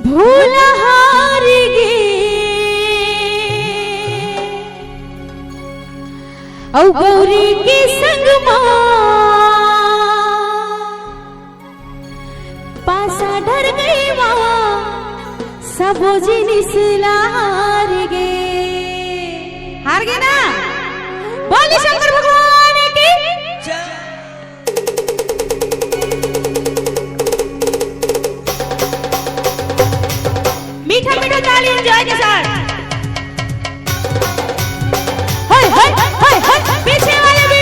भूला हार गे औ गौरी के संग पासा डर गई सबो जिनिस हार गे ना बोली शंकर भगवान की मीठा मीठा ताली एंजॉय के साथ हाय हाय हाय हाय पीछे वाले भी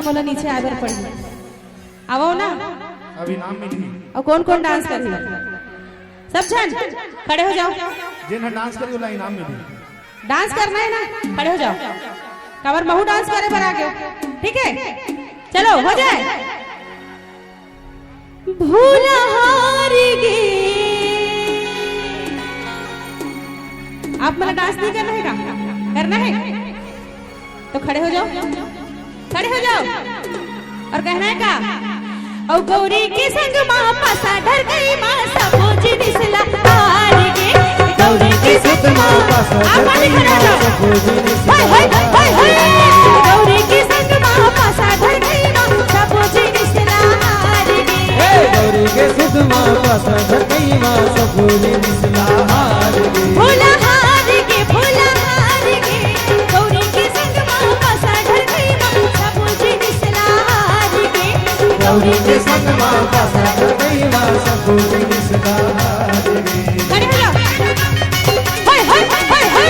बोला नीचे आदर पड़ी आवो ना अभी नाम में थी और कौन कौन डांस कर रही सब जन खड़े हो जाओ जिन्हें डांस करी वाला इनाम में थी डांस करना है ना खड़े हो जाओ कवर महू डांस करे पर आगे ठीक है चलो हो जाए भूला हार गे आप मतलब डांस नहीं करना है का करना है तो खड़े हो जाओ खड़े हो जाओ और कहना है का औ गौरी के संग मां पासा डर गई मां सबो जिनिस हार गे गौरी के संग मां पासा डर गई मां सबो जिनिस हाय हाय हाय हाय गौरी के संग मां पासा डर गई मां सबो जिनिस हार गे गौरी के संग मां पासा डर गई मां सबो जिनिस हार गे भूला हार गे गौरी के संग मां पासा डर गई मां सबो जिनिस हार गे गौरी के संग मां पासा डर गई मां सबो जिनिस हार गे खड़े हो जाओ हाय हाय हाय हाय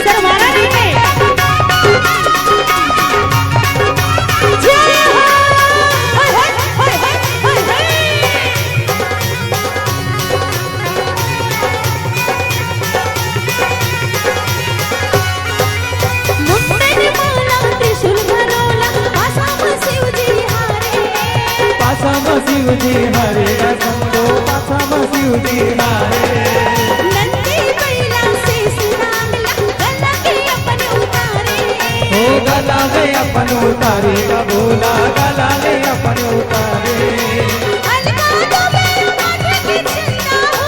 सर मारा नहीं है जय हो हाय हाय हाय हाय हाय मुंडन माला त्रिशूल घरोला पासा शिवजी हारे पासा शिवजी हरे संतो पासा शिवजी हरे नंदी बैला से सुनांगला गला के अपन उतारे हो गला ले अपन उतारे बोला गला ले अपन उतारे अलगा तो मेरे माथे की चिंता हो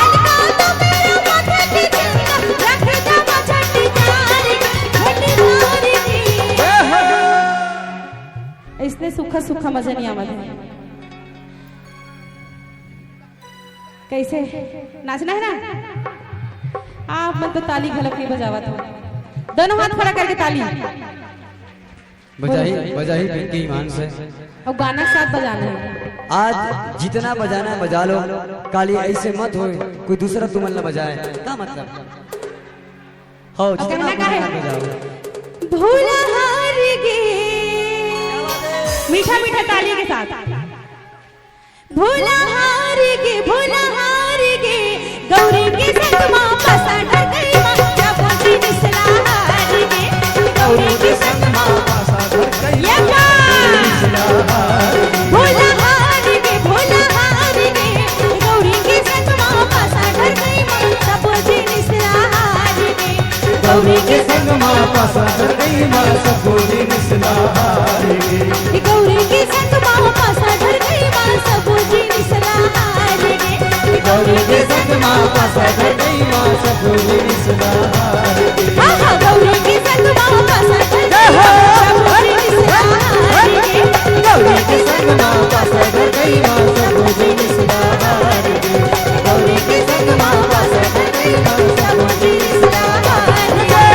अलगा तो मेरे माथे की चिंता रख दमा झटी तारी की इसने सुखा सुखा मजा नहीं आवा कैसे नाचना है ना आप मन तो ताली घलक नहीं बजावा था। दोनों हाथ खड़ा करके ताली बजाई बजाई पिंकी ईमान से। और गाना के साथ बजाना है। आज जितना बजाना है बजा लो, काली ऐसे मत हो कोई दूसरा तुमन न बजाए। क्या मतलब हो जितना कहना क्या है? बजाओ। भूला हार गे, मीठा मीठा ताली के साथ। भूला हार गे, भूला हार गे, गौरी के संग मां पसा डर गई मां, जब जी निसला हार गे, गौरी के संग मां पासा धर गई ये क्या? भूला हार गे, भूला हार गे, गौरी के संग मां पसा डर गई मां, जब जी निसला हार गे, गौरी के संग मां पासा धर गई मां, सब गोरी निसला हार गे। गौरी के संग मां पासा डर गई मां, सब जी निसला हार गे, गौरी के संग मां पासा धर गई मां, सब गोरी निसला हार गे। हाँ हाँ गौरी के संग मां पासा डर गई मां, सब जी निसला हार गे, गौरी के संग मां पासा धर गई मां, सब गोरी निसला हार गे। गौरी के संग मां पासा डर गई मां, सब जी निसला हार गे।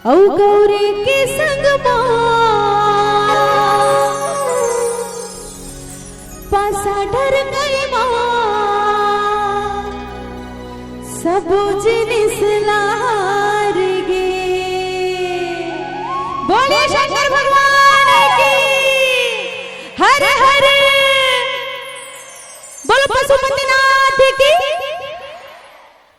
औ गौरी के संग मां